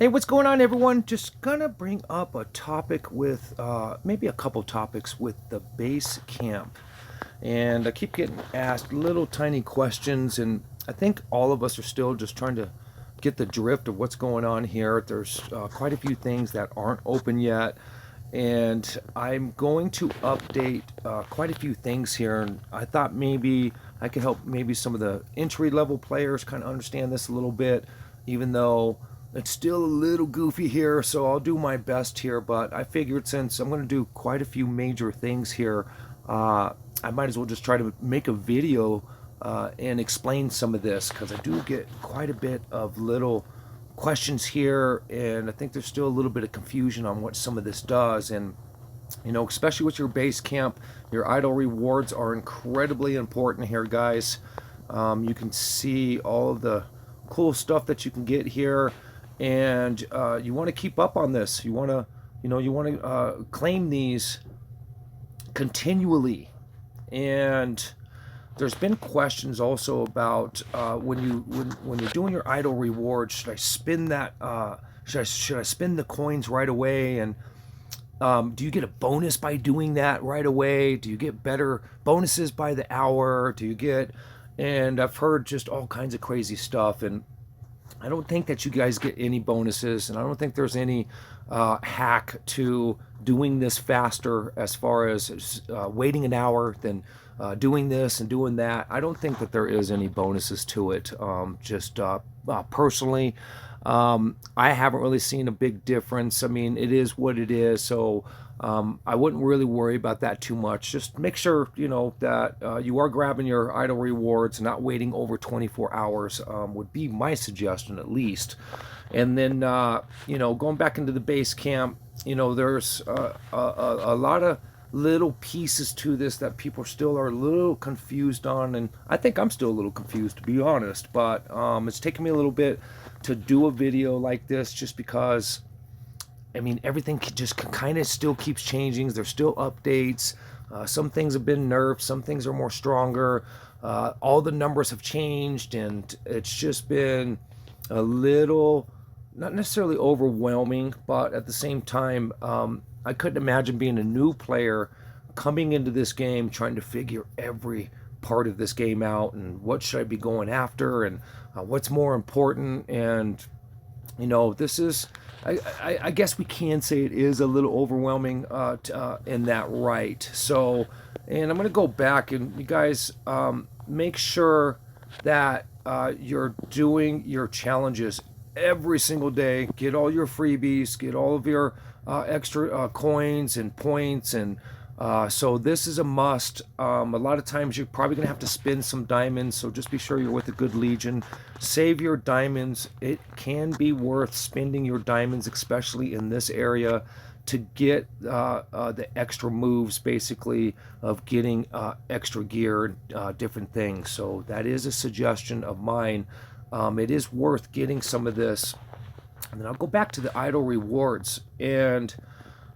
Hey, what's going on, everyone? Just gonna bring up a topic with maybe a couple topics with the base camp. And I keep getting asked little tiny questions, and I think all of us are still just trying to get the drift of what's going on here. There's quite a few things that aren't open yet, and I'm going to update quite a few things here. And I thought maybe I could help maybe some of the entry level players kind of understand this a little bit, even though it's still a little goofy here, so I'll do my best here. But I figured since I'm going to do quite a few major things here, I might as well just try to make a video and explain some of this, because I do get quite a bit of little questions here, and I think there's still a little bit of confusion on what some of this does. And especially with your base camp, your idle rewards are incredibly important here, guys. You can see all of the cool stuff that you can get here, and you want to keep up on this. You want to, claim these continually. And there's been questions also about when you're doing your idle reward, should I spin that? Should I spin the coins right away? And do you get a bonus by doing that right away? Do you get better bonuses by the hour? Do you get? And I've heard just all kinds of crazy stuff, and I don't think that you guys get any bonuses, and I don't think there's any hack to doing this faster, as far as waiting an hour, then doing this and doing that. I don't think that there is any bonuses to it. Personally, I haven't really seen a big difference. I mean, it is what it is, so I wouldn't really worry about that too much. Just make sure that you are grabbing your idle rewards, not waiting over 24 hours would be my suggestion, at least. And then going back into the base camp, there's a lot of little pieces to this that people still are a little confused on, and I think I'm still a little confused, to be honest. But it's taken me a little bit to do a video like this, just because I mean, everything just kind of still keeps changing. There's still updates. Some things have been nerfed. Some things are more stronger. All the numbers have changed, and it's just been a little, not necessarily overwhelming, but at the same time, I couldn't imagine being a new player coming into this game, trying to figure every part of this game out, and what should I be going after, and what's more important. And this is, I guess we can say it is a little overwhelming in that right. So, and I'm going to go back, and you guys make sure that you're doing your challenges every single day. Get all your freebies, get all of your extra coins and points, and so this is a must. A lot of times you're probably going to have to spend some diamonds, so just be sure you're with a good legion. Save your diamonds. It can be worth spending your diamonds, especially in this area, to get the extra moves, basically, of getting extra gear, different things. So that is a suggestion of mine. It is worth getting some of this. And then I'll go back to the idle rewards. And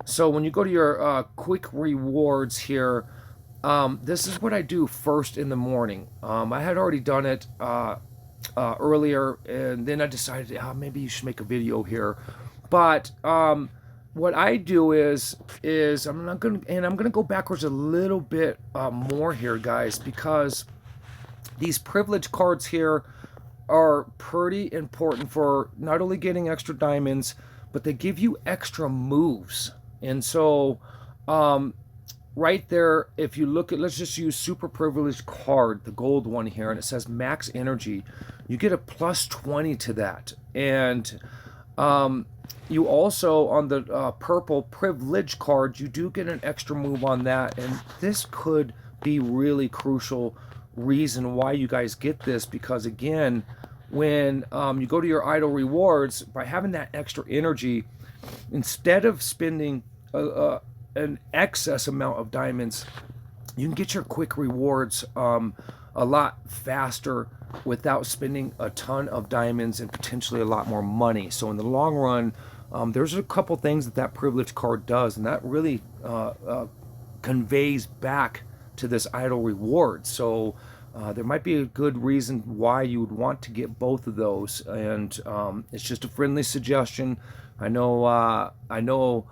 so when you go to your quick rewards here, this is what I do first in the morning. I had already done it earlier, and then I decided, maybe you should make a video here. But what I do is I'm gonna go backwards a little bit more here, guys, because these privilege cards here are pretty important for not only getting extra diamonds, but they give you extra moves. And so right there, if you look at, let's just use super privileged card, the gold one here, and it says max energy, you get a plus 20 to that. And you also, on the purple privilege card, you do get an extra move on that. And this could be really crucial reason why you guys get this, because again, when you go to your idle rewards, by having that extra energy, instead of spending an excess amount of diamonds, you can get your quick rewards a lot faster without spending a ton of diamonds and potentially a lot more money. So in the long run, there's a couple things that privilege card does, and that really conveys back to this idle reward. So there might be a good reason why you would want to get both of those, and it's just a friendly suggestion. I know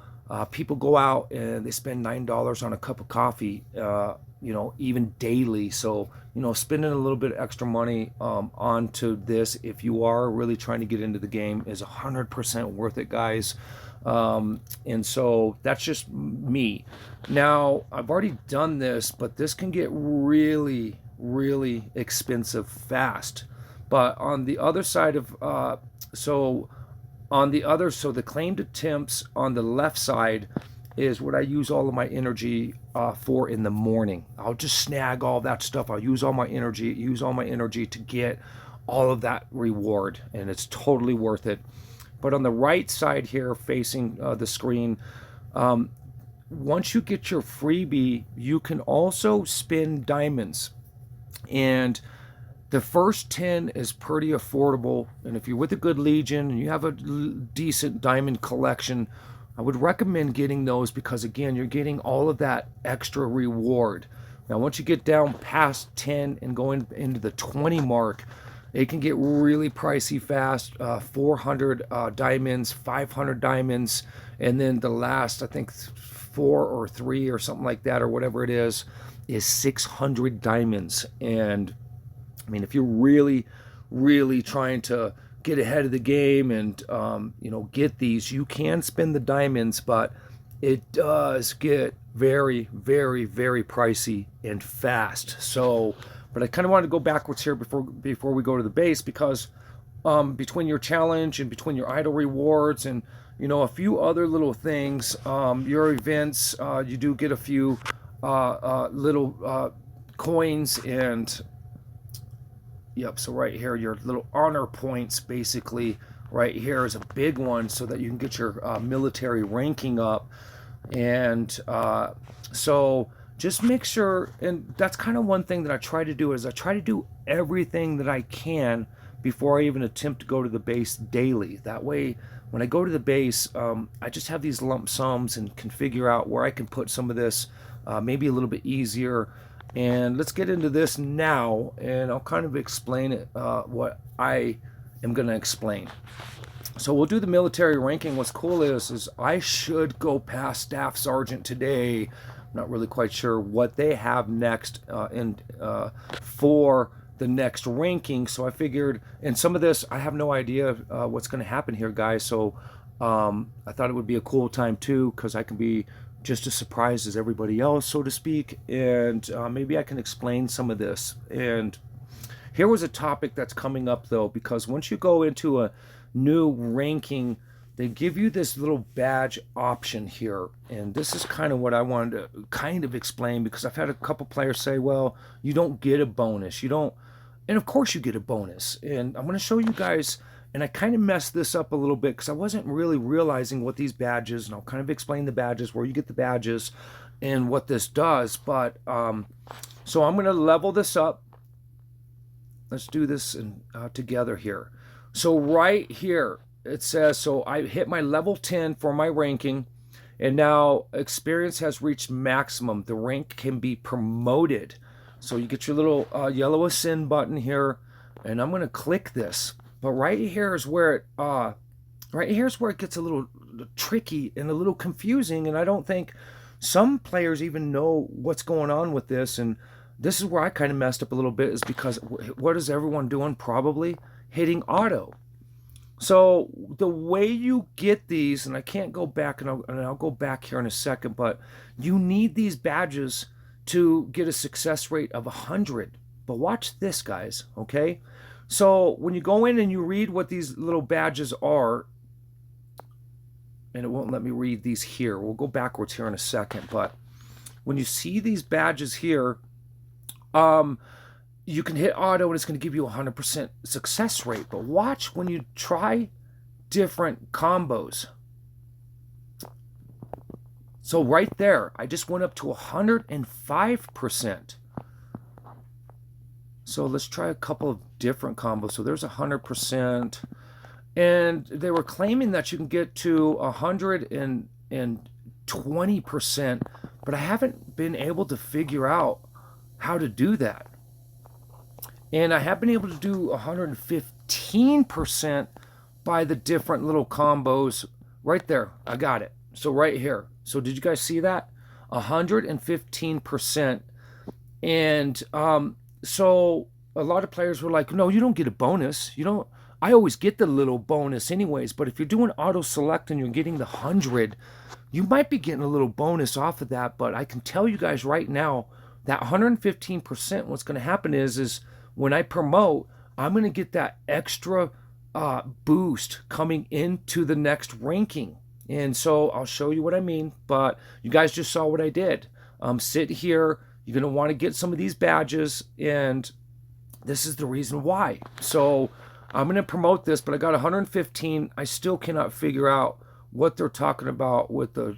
people go out and they spend $9 on a cup of coffee, even daily. So spending a little bit extra money onto this, if you are really trying to get into the game, is 100% worth it, guys. And so that's just me. Now, I've already done this, but this can get really, really expensive fast. But on the other side of, so the claimed attempts on the left side is what I use all of my energy for in the morning. I'll just snag all that stuff. I'll use all my energy to get all of that reward, and it's totally worth it. But on the right side here, facing the screen, once you get your freebie, you can also spin diamonds. And the first 10 is pretty affordable. And if you're with a good Legion and you have a decent diamond collection, I would recommend getting those because, again, you're getting all of that extra reward. Now, once you get down past 10 and going into the 20 mark, it can get really pricey fast. 400 diamonds, 500 diamonds, and then the last, I think, 4 or 3 or something like that, or whatever it is 600 diamonds. And I mean, if you're really, really trying to get ahead of the game and get these, you can spend the diamonds, but it does get very, very, very pricey and fast. So, but I kind of wanted to go backwards here before we go to the base, because between your challenge and between your idol rewards and a few other little things, your events, you do get a few little coins. And yep, so right here, your little honor points, basically right here is a big one, so that you can get your military ranking up. And so just make sure, and that's kind of one thing that I try to do, is I try to do everything that I can before I even attempt to go to the base daily. That way, when I go to the base, I just have these lump sums and can figure out where I can put some of this maybe a little bit easier. And let's get into this now, and I'll kind of explain it, what I am going to explain. So we'll do the military ranking. What's cool is I should go past Staff Sergeant today. I'm not really quite sure what they have next for the next ranking. So I figured, and some of this, I have no idea what's going to happen here, guys. So I thought it would be a cool time too, because I can be just as surprised as everybody else, so to speak, and maybe I can explain some of this. And here was a topic that's coming up, though, because once you go into a new ranking, they give you this little badge option here, and this is kind of what I wanted to kind of explain, because I've had a couple players say, well, you don't get a bonus, you don't, and of course you get a bonus. And I'm going to show you guys. And I kind of messed this up a little bit because I wasn't really realizing what these badges, and I'll kind of explain the badges, where you get the badges, and what this does. But so I'm going to level this up. Let's do this together here. So right here, it says, so I hit my level 10 for my ranking, and now experience has reached maximum. The rank can be promoted. So you get your little yellow ascend button here, and I'm going to click this. But right here is where it gets a little tricky and a little confusing, and I don't think some players even know what's going on with this. And this is where I kind of messed up a little bit, is because what is everyone doing? Probably hitting auto. So the way you get these, and I can't go back, and I'll go back here in a second, but you need these badges to get a success rate of 100. But watch this, guys, okay? So when you go in and you read what these little badges are, and it won't let me read these here. We'll go backwards here in a second. But when you see these badges here, you can hit auto and it's going to give you a 100% success rate. But watch when you try different combos. So right there, I just went up to 105%. So let's try a couple of different combos. So there's 100%. And they were claiming that you can get to 120%, but I haven't been able to figure out how to do that. And I have been able to do 115% by the different little combos right there. I got it. So right here. So did you guys see that? 115%. And so a lot of players were like, no, you don't get a bonus. You don't. I always get the little bonus anyways, but if you're doing auto select and you're getting the 100, you might be getting a little bonus off of that. But I can tell you guys right now that 115%, what's going to happen is when I promote, I'm going to get that extra boost coming into the next ranking. And so I'll show you what I mean, but you guys just saw what I did. Sit here. You're going to want to get some of these badges, and this is the reason why. So I'm going to promote this, but I got 115. I still cannot figure out what they're talking about with the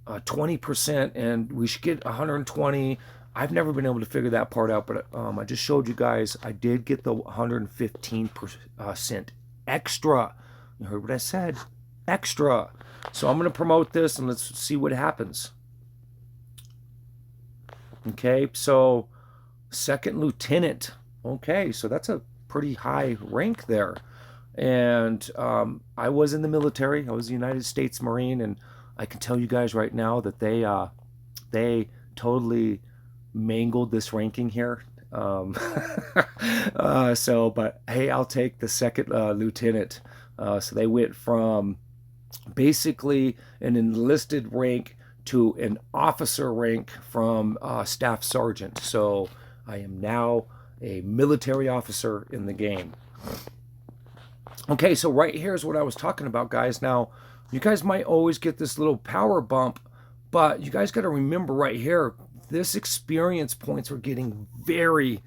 20%, and we should get 120. I've never been able to figure that part out, but I just showed you guys I did get the 115% extra. You heard what I said, extra. So I'm going to promote this, and let's see what happens. Okay, so second lieutenant. Okay, so that's a pretty high rank there. And I was in the military. I was a United States Marine, and I can tell you guys right now that they totally mangled this ranking here. But hey, I'll take the second lieutenant. So they went from basically an enlisted rank to an officer rank from staff sergeant. So I am now a military officer in the game. Okay, so right here is what I was talking about, guys. Now, you guys might always get this little power bump, but you guys got to remember right here, this experience points are getting very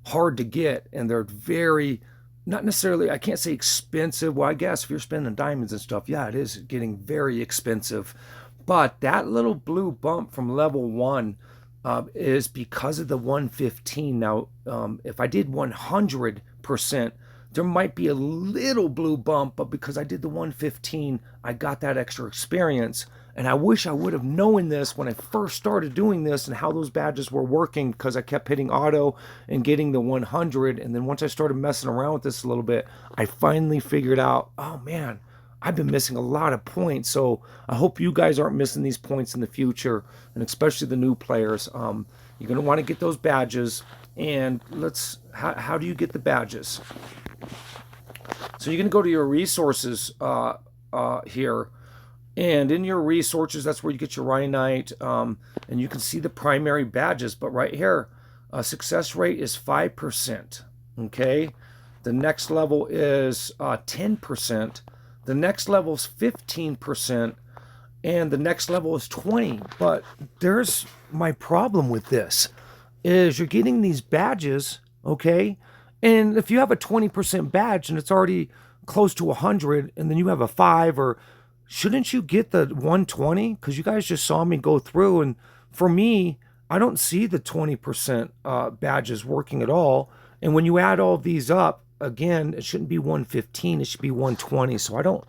hard to get, and they're very, not necessarily, I can't say expensive. Well, I guess if you're spending diamonds and stuff, yeah, it is getting very expensive. But that little blue bump from level 1 is because of the 115. Now, if I did 100%, there might be a little blue bump, but because I did the 115, I got that extra experience. And I wish I would have known this when I first started doing this and how those badges were working, because I kept hitting auto and getting the 100. And then once I started messing around with this a little bit, I finally figured out, oh man, I've been missing a lot of points. So I hope you guys aren't missing these points in the future, and especially the new players. You're going to want to get those badges. And how do you get the badges? So you're going to go to your resources here. And in your resources, that's where you get your Rhyonite, and you can see the primary badges. But right here, success rate is 5%. Okay, the next level is 10%. The next level is 15%, and the next level is 20%. But there's my problem with this: is you're getting these badges, okay? And if you have a 20% badge and it's already close to 100, and then you have a 5, or shouldn't you get the 120? Because you guys just saw me go through, and for me, I don't see the 20% badges working at all. And when you add all these up, again, it shouldn't be 115, it should be 120. So I don't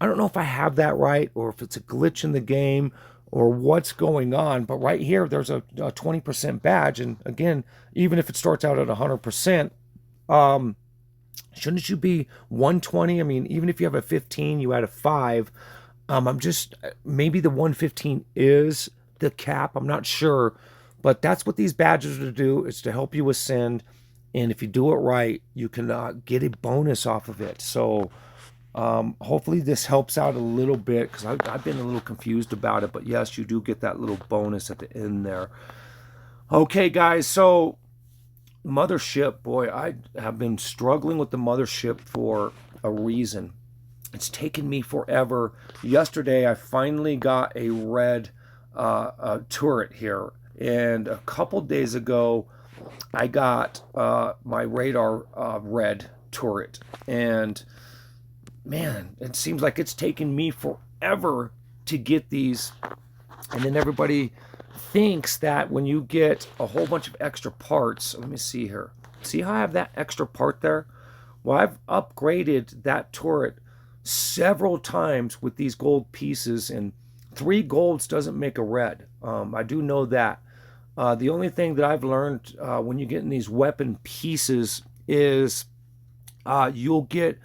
know if I have that right, or if it's a glitch in the game, or what's going on. But right here, there's a 20% badge. And again, even if it starts out at 100%, shouldn't you be 120? I mean, even if you have a 15, you add a 5. Maybe the 115 is the cap. I'm not sure. But that's what these badges are to do. It's to help you ascend. And if you do it right, you can get a bonus off of it. So hopefully this helps out a little bit, because I've been a little confused about it. But yes, you do get that little bonus at the end there. Okay, guys. So Mothership, boy, I have been struggling with the Mothership for a reason. It's taken me forever. Yesterday, I finally got a red turret here. And a couple days ago, I got my radar red turret. And man, it seems like it's taken me forever to get these. And then everybody thinks that when you get a whole bunch of extra parts, let me see here. See how I have that extra part there? Well, I've upgraded that turret several times with these gold pieces, and 3 golds doesn't make a red. I do know that. The only thing that I've learned when you get in these weapon pieces is you'll get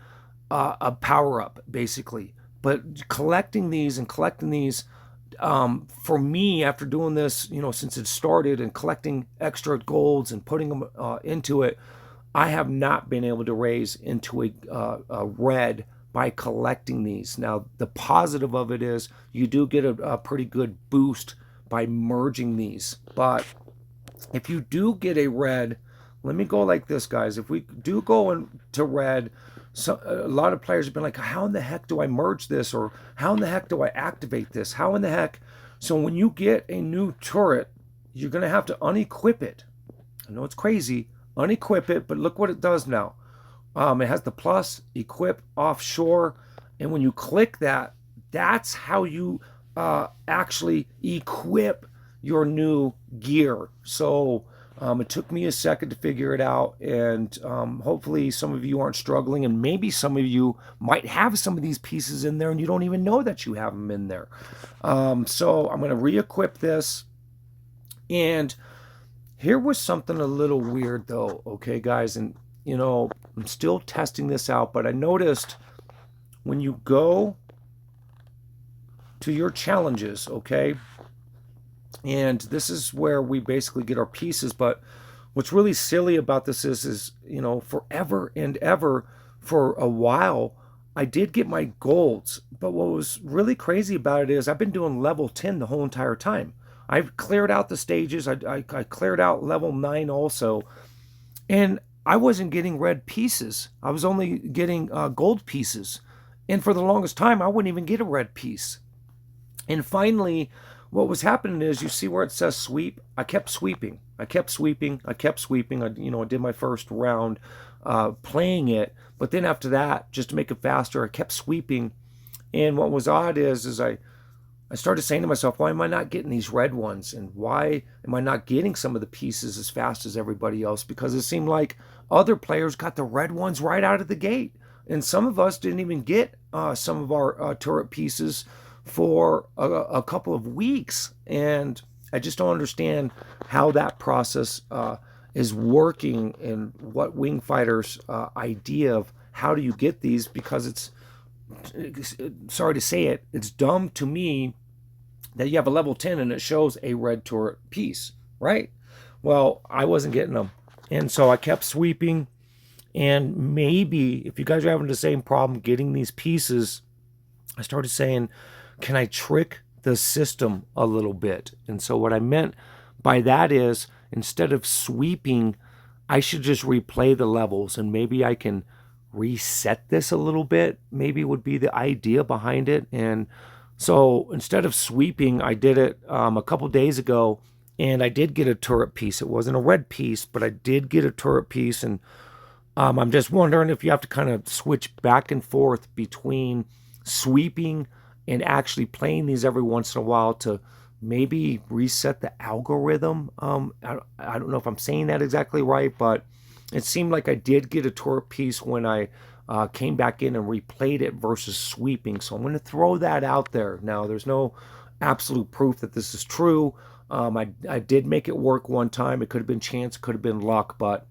a power up basically. But collecting these, for me, after doing this, since it started and collecting extra golds and putting them into it, I have not been able to raise into a red by collecting these. Now, the positive of it is you do get a pretty good boost by merging these. But if you do get a red, let me go like this, guys. If we do go into red, so a lot of players have been like, how in the heck do I merge this? Or how in the heck do I activate this? How in the heck? So when you get a new turret, you're going to have to unequip it. I know it's crazy. Unequip it, but look what it does now. It has the plus, equip, offshore. And when you click that, that's how you actually equip your new gear. So it took me a second to figure it out, and hopefully some of you aren't struggling, and maybe some of you might have some of these pieces in there and you don't even know that you have them in there. So I'm going to re-equip this, and here was something a little weird though, okay guys, and I'm still testing this out, but I noticed when you go to your challenges, okay, and this is where we basically get our pieces. But what's really silly about this is forever and ever, for a while, I did get my golds. But what was really crazy about it is I've been doing level 10 the whole entire time. I've cleared out the stages. I cleared out level 9 also. And I wasn't getting red pieces. I was only getting gold pieces. And for the longest time, I wouldn't even get a red piece. And finally, what was happening is, you see where it says sweep? I kept sweeping. I kept sweeping. I kept sweeping. I did my first round playing it. But then after that, just to make it faster, I kept sweeping. And what was odd is I started saying to myself, why am I not getting these red ones? And why am I not getting some of the pieces as fast as everybody else? Because it seemed like other players got the red ones right out of the gate. And some of us didn't even get some of our turret pieces for a couple of weeks. And I just don't understand how that process is working, and what Wing Fighter's idea of how do you get these, because it's sorry to say it, it's dumb to me that you have a level 10 and it shows a red turret piece, right? Well, I wasn't getting them. And so I kept sweeping. And maybe if you guys are having the same problem getting these pieces, I started saying, can I trick the system a little bit? And so what I meant by that is, instead of sweeping, I should just replay the levels, and maybe I can reset this a little bit, maybe would be the idea behind it. And so instead of sweeping, I did it a couple days ago, and I did get a turret piece. It wasn't a red piece, but I did get a turret piece. And I'm just wondering if you have to kind of switch back and forth between sweeping and actually playing these every once in a while to maybe reset the algorithm. I don't know if I'm saying that exactly right, but it seemed like I did get a turret piece when I came back in and replayed it versus sweeping. So I'm going to throw that out there. Now, there's no absolute proof that this is true. I did make it work one time. It could have been chance, could have been luck, but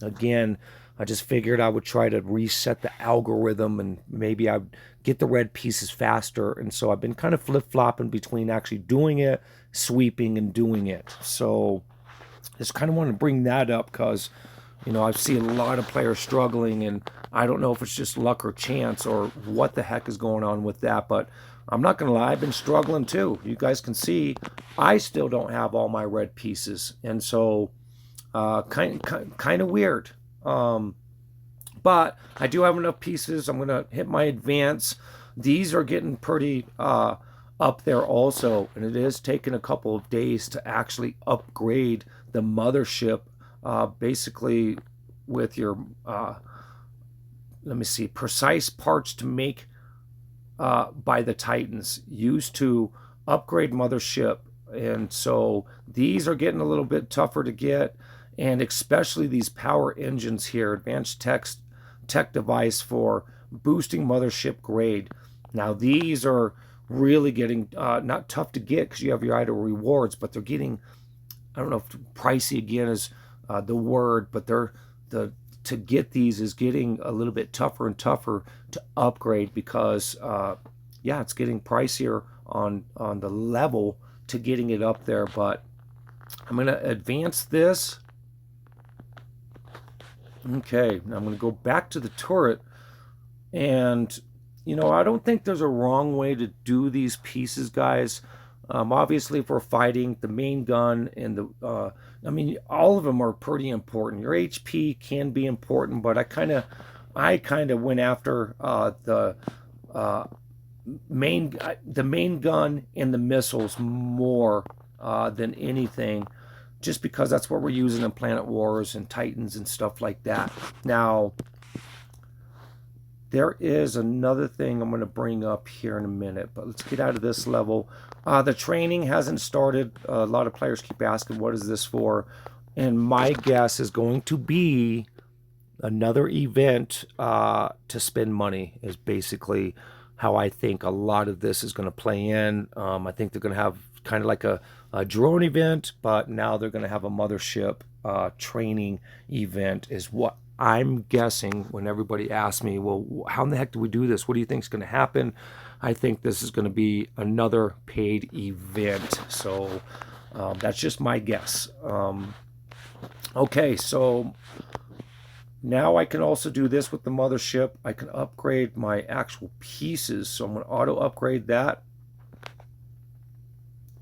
again, I just figured I would try to reset the algorithm, and maybe I'd get the red pieces faster. And so I've been kind of flip-flopping between actually doing it, sweeping, and doing it. So just kind of want to bring that up because, I see a lot of players struggling, and I don't know if it's just luck or chance or what the heck is going on with that. But I'm not going to lie, I've been struggling too. You guys can see I still don't have all my red pieces. And so kind of weird. But I do have enough pieces. I'm going to hit my advance. These are getting pretty up there also. And it is taking a couple of days to actually upgrade the mothership, basically with your, let me see, precise parts to make by the Titans used to upgrade mothership. And so these are getting a little bit tougher to get. And especially these power engines here, advanced tech device for boosting mothership grade. Now these are really getting not tough to get because you have your idle rewards, but they're getting I don't know if pricey again is the word, but the to get these is getting a little bit tougher and tougher to upgrade because yeah, it's getting pricier on the level to getting it up there. But I'm going to advance this. Okay, now I'm going to go back to the turret, and you know, I don't think there's a wrong way to do these pieces, guys. Obviously, if we're fighting, the main gun and I mean, all of them are pretty important. Your HP can be important, but I kind of went after uh, the main gun and the missiles more than anything, just because that's what we're using in Planet Wars and Titans and stuff like that. Now, there is another thing I'm going to bring up here in a minute, but let's get out of this level. The training hasn't started. A lot of players keep asking, what is this for? And my guess is going to be another event to spend money, is basically how I think a lot of this is going to play in. I think they're going to have kind of like a drone event, but now they're going to have a mothership training event, is what I'm guessing when everybody asks me, well, how in the heck do we do this? What do you think is going to happen? I think this is going to be another paid event. So that's just my guess. Okay, so now I can also do this with the mothership. I can upgrade my actual pieces. So I'm going to auto upgrade that.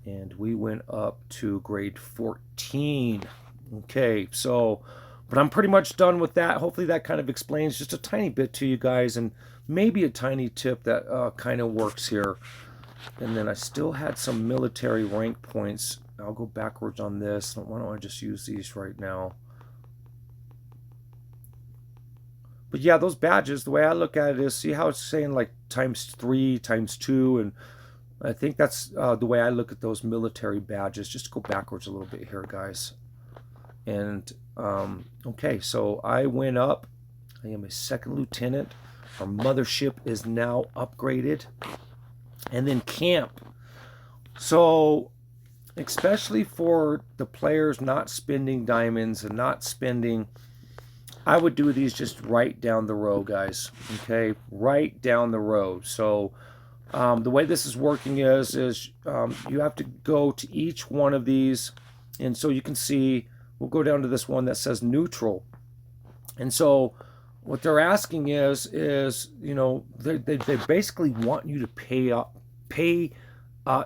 And we went up to grade 14. Okay, so, but I'm pretty much done with that. Hopefully that kind of explains just a tiny bit to you guys, and maybe a tiny tip that kind of works here. And then I still had some military rank points. I'll go backwards on this. Why don't I just use these right now? But yeah, those badges, the way I look at it is, see how it's saying like ×3, ×2, and I think that's the way I look at those military badges. Just go backwards a little bit here, guys. And okay, so I went up. I am a second lieutenant. Our mothership is now upgraded. And then camp. So especially for the players not spending diamonds and not spending, I would do these just right down the row, guys. Okay, right down the row. So the way this is working is you have to go to each one of these, and so you can see, we'll go down to this one that says neutral. And so what they're asking is you know, they basically want you to pay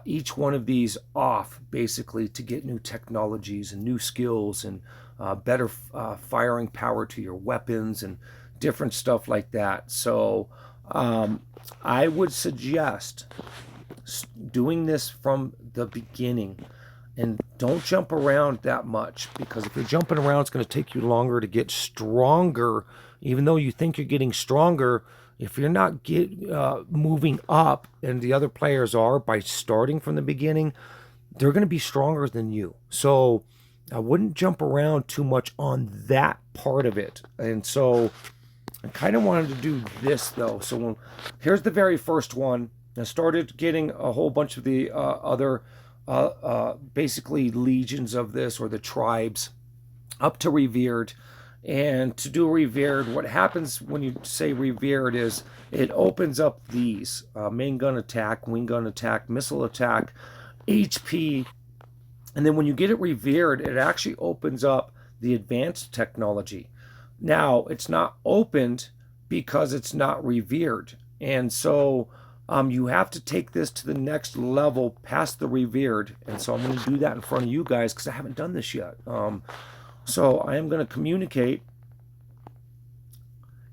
each one of these off, basically, to get new technologies and new skills and better firing power to your weapons and different stuff like that. So I would suggest doing this from the beginning, and don't jump around that much, because if you're jumping around, it's going to take you longer to get stronger. Even though you think you're getting stronger, if you're not moving up, and the other players are, by starting from the beginning, they're going to be stronger than you. So I wouldn't jump around too much on that part of it. And so I kind of wanted to do this, though. So here's the very first one. I started getting a whole bunch of the other basically legions of this, or the tribes, up to revered. And to do revered, what happens when you say revered is it opens up these main gun attack, wing gun attack, missile attack, HP. And then when you get it revered, it actually opens up the advanced technology. Now, it's not opened because it's not revered. And so you have to take this to the next level past the revered. And so I'm going to do that in front of you guys, because I haven't done this yet. So I am going to communicate,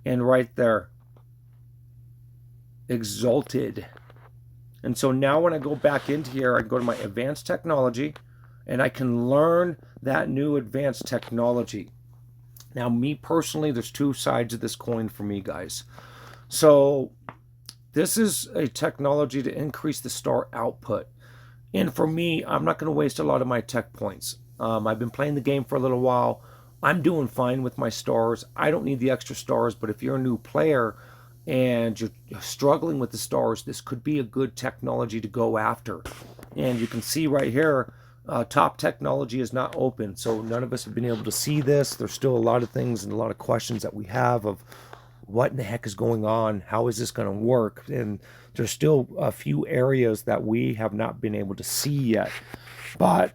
and right there, exalted. And so now when I go back into here, I go to my advanced technology, and I can learn that new advanced technology. Now, me personally, there's two sides of this coin for me, guys. So this is a technology to increase the star output. And for me, I'm not going to waste a lot of my tech points. I've been playing the game for a little while. I'm doing fine with my stars. I don't need the extra stars, but if you're a new player and you're struggling with the stars, this could be a good technology to go after. And you can see right here, top technology is not open, so none of us have been able to see this. There's still a lot of things and a lot of questions that we have of what in the heck is going on, how is this going to work, and there's still a few areas that we have not been able to see yet. But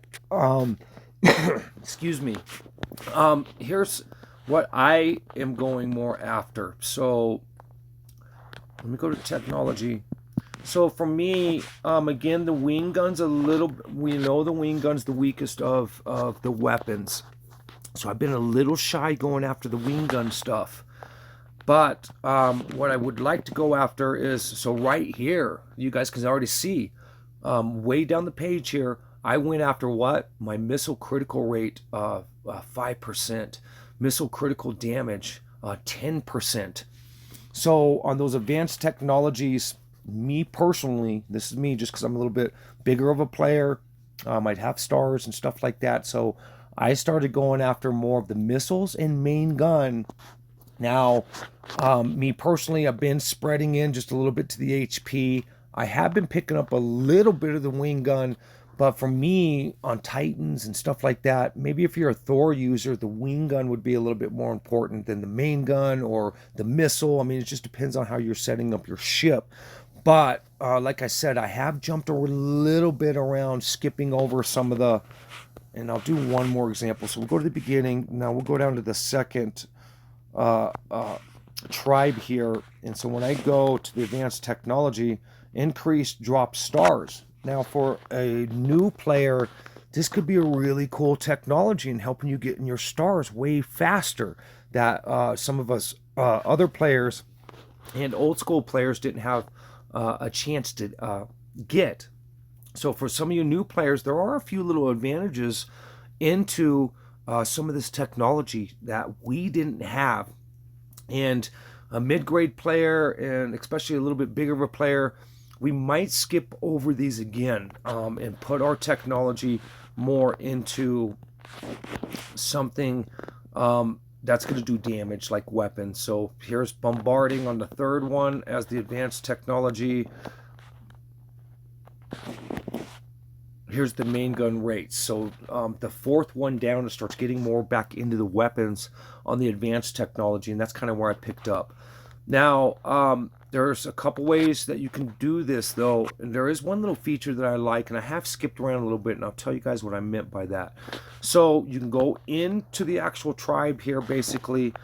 excuse me, here's what I am going more after. So let me go to technology. So for me, again, the wing gun's a little. We know the wing gun's the weakest of the weapons. So I've been a little shy going after the wing gun stuff. But what I would like to go after is, so right here, you guys can already see, way down the page here, I went after what? My missile critical rate, 5%. Missile critical damage, 10%. So on those advanced technologies, me personally, this is me just because I'm a little bit bigger of a player, I'd have stars and stuff like that. So I started going after more of the missiles and main gun. Now, me personally, I've been spreading in just a little bit to the HP. I have been picking up a little bit of the wing gun, but for me, on Titans and stuff like that, maybe if you're a Thor user, the wing gun would be a little bit more important than the main gun or the missile. I mean, it just depends on how you're setting up your ship. But like I said, I have jumped a little bit around, skipping over some of the, and I'll do one more example. So we'll go to the beginning. Now we'll go down to the second tribe here. And so when I go to the advanced technology, increase drop stars. Now for a new player, this could be a really cool technology in helping you get in your stars way faster that some of us other players and old school players didn't have a chance to get. So for some of you new players, there are a few little advantages into some of this technology that we didn't have. And a mid-grade player, and especially a little bit bigger of a player, we might skip over these again and put our technology more into something that's going to do damage like weapons. So here's bombarding on the third one as the advanced technology. Here's the main gun rates. So the fourth one down, it starts getting more back into the weapons on the advanced technology, and that's kind of where I picked up. Now, there's a couple ways that you can do this, though, and there is one little feature that I like, and I have skipped around a little bit, and I'll tell you guys what I meant by that. So you can go into the actual tribe here, basically,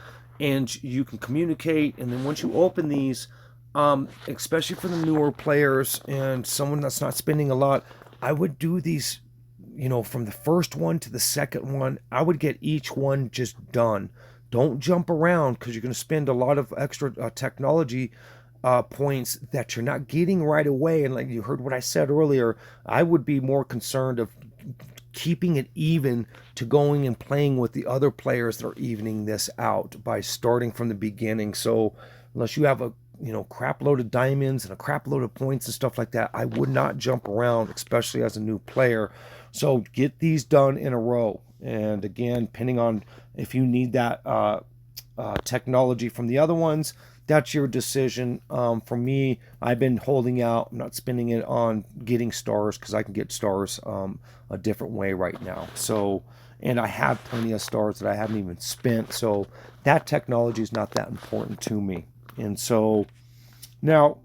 and you can communicate, and then once you open these, especially for the newer players and someone that's not spending a lot, I would do these, you know, from the first one to the second one. I would get each one just done. Don't jump around because you're going to spend a lot of extra technology points that you're not getting right away. And like you heard what I said earlier, I would be more concerned of keeping it even to going and playing with the other players that are evening this out by starting from the beginning. So unless you have a crap load of diamonds and a crap load of points and stuff like that, I would not jump around, especially as a new player. So get these done in a row. And again, depending on if you need that technology from the other ones, that's your decision. For me, I've been holding out. I'm not spending it on getting stars because I can get stars a different way right now. So, and I have plenty of stars that I haven't even spent. So that technology is not that important to me. And so now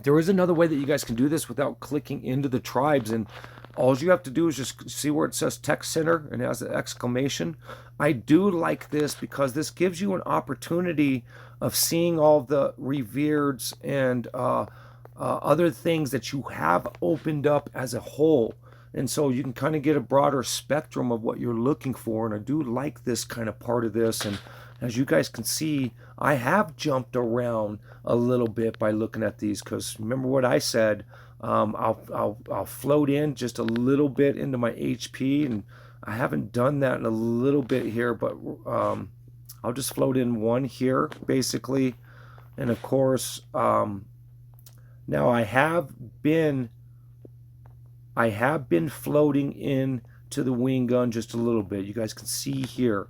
there is another way that you guys can do this without clicking into the tribes, and all you have to do is just see where it says Tech Center and it has an exclamation. I do like this because this gives you an opportunity of seeing all the revereds and other things that you have opened up as a whole. And so you can kind of get a broader spectrum of what you're looking for. And I do like this kind of part of this. And as you guys can see, I have jumped around a little bit by looking at these because remember what I said, I'll float in just a little bit into my HP, and I haven't done that in a little bit here, but I'll just float in one here basically. And of course, now I have been floating in to the wing gun just a little bit. You guys can see here.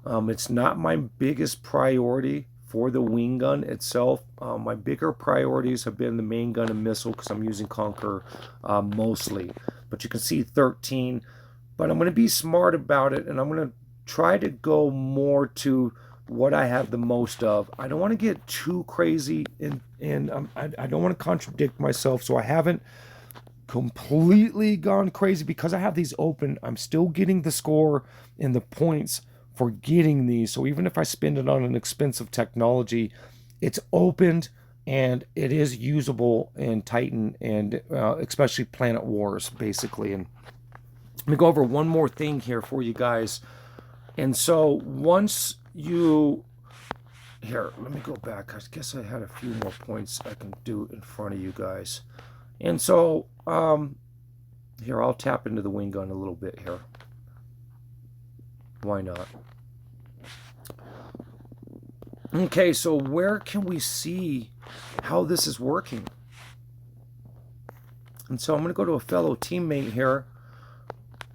It's not my biggest priority for the wing gun itself. My bigger priorities have been the main gun and missile because I'm using Conqueror mostly. But you can see 13. but I'm going to be smart about it, and I'm going to try to go more to what I have the most of. I don't want to get too crazy, and I don't want to contradict myself, so I haven't completely gone crazy because I have these open. I'm still getting the score and the points for getting these. So even if I spend it on an expensive technology, it's opened and it is usable in Titan and especially Planet Wars, basically. And let me go over one more thing here for you guys. And so once you here, let me go back. I guess I had a few more points I can do in front of you guys. And so here, I'll tap into the wing gun a little bit here. Why not? Okay, so where can we see how this is working? And so I'm going to go to a fellow teammate here,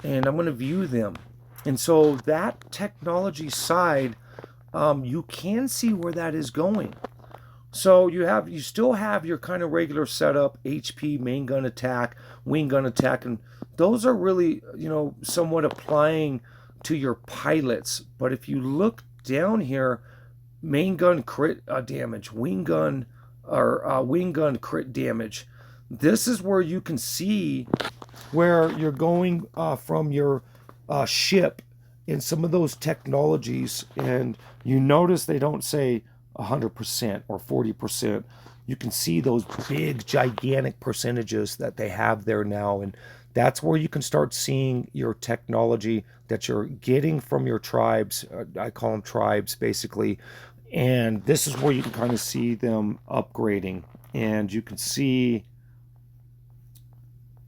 and I'm going to view them. And so that technology side, you can see where that is going. So you still have your kind of regular setup, HP, main gun attack, wing gun attack, and those are really, somewhat applying to your pilots. But if you look down here, main gun crit damage, wing gun crit damage, this is where you can see where you're going from your ship in some of those technologies, and you notice they don't say 100% or 40%. You can see those big, gigantic percentages that they have there now, and that's where you can start seeing your technology that you're getting from your tribes. I call them tribes, basically, and this is where you can kind of see them upgrading, and you can see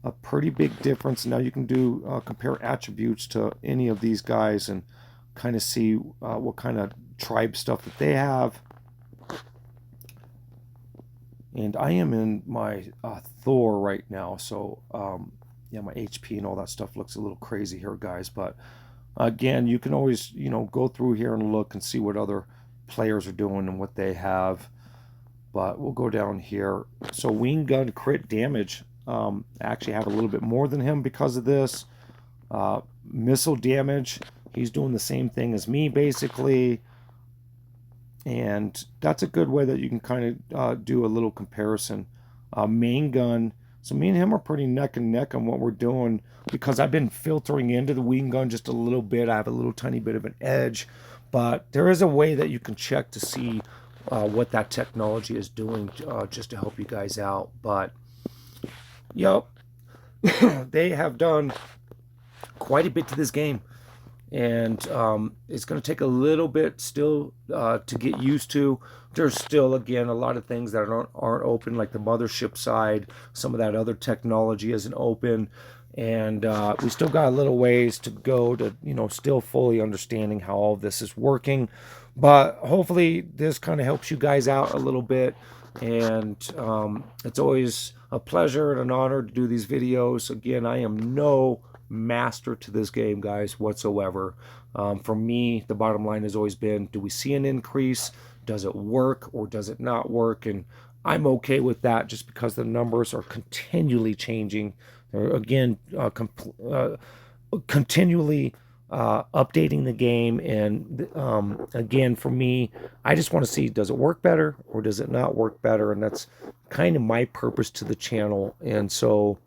a pretty big difference. Now you can do compare attributes to any of these guys and kind of see what kind of tribe stuff that they have. And I am in my Thor right now, so yeah, my HP and all that stuff looks a little crazy here, guys. But again, you can always, go through here and look and see what other players are doing and what they have. But we'll go down here. So wing gun crit damage, I actually have a little bit more than him because of this. Missile damage, he's doing the same thing as me, basically. And that's a good way that you can kind of do a little comparison. Main gun, so me and him are pretty neck and neck on what we're doing because I've been filtering into the wing gun just a little bit. I have a little tiny bit of an edge, but there is a way that you can check to see what that technology is doing just to help you guys out. But yep, they have done quite a bit to this game. And it's going to take a little bit still to get used to. There's still, again, a lot of things that aren't open, like the mothership side. Some of that other technology isn't open. And we still got a little ways to go to, still fully understanding how all this is working. But hopefully this kind of helps you guys out a little bit. And it's always a pleasure and an honor to do these videos. Again, I am no master to this game, guys, whatsoever. For me, the bottom line has always been, do we see an increase? Does it work or does it not work? And I'm okay with that just because the numbers are continually changing. They're, again, continually updating the game. And again, for me, I just want to see, does it work better or does it not work better? And that's kind of my purpose to the channel. And so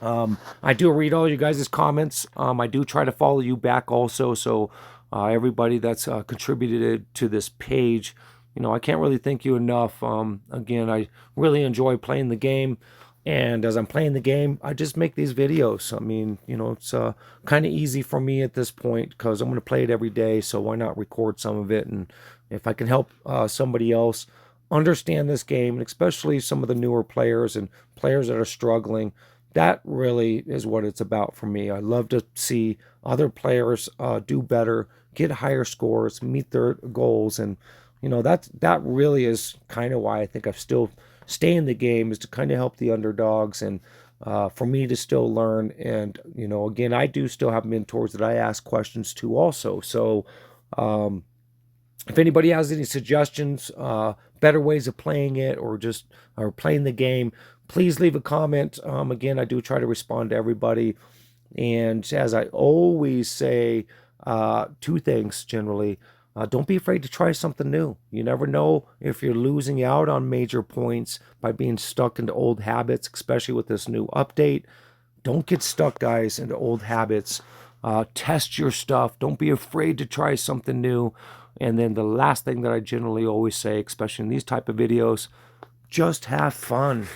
I do read all you guys' comments. I do try to follow you back also. So everybody that's contributed to this page, I can't really thank you enough. Again, I really enjoy playing the game. And as I'm playing the game, I just make these videos. I mean, it's kind of easy for me at this point because I'm going to play it every day. So why not record some of it? And if I can help somebody else understand this game, and especially some of the newer players and players that are struggling, that really is what it's about for me. I love to see other players do better, get higher scores, meet their goals. And, that really is kind of why I think I still stay in the game, is to kind of help the underdogs and for me to still learn. And, again, I do still have mentors that I ask questions to also. So if anybody has any suggestions, better ways of playing it or playing the game, please leave a comment. Again, I do try to respond to everybody. And as I always say, two things generally. Don't be afraid to try something new. You never know if you're losing out on major points by being stuck into old habits, especially with this new update. Don't get stuck, guys, into old habits. Test your stuff. Don't be afraid to try something new. And then the last thing that I generally always say, especially in these type of videos, just have fun.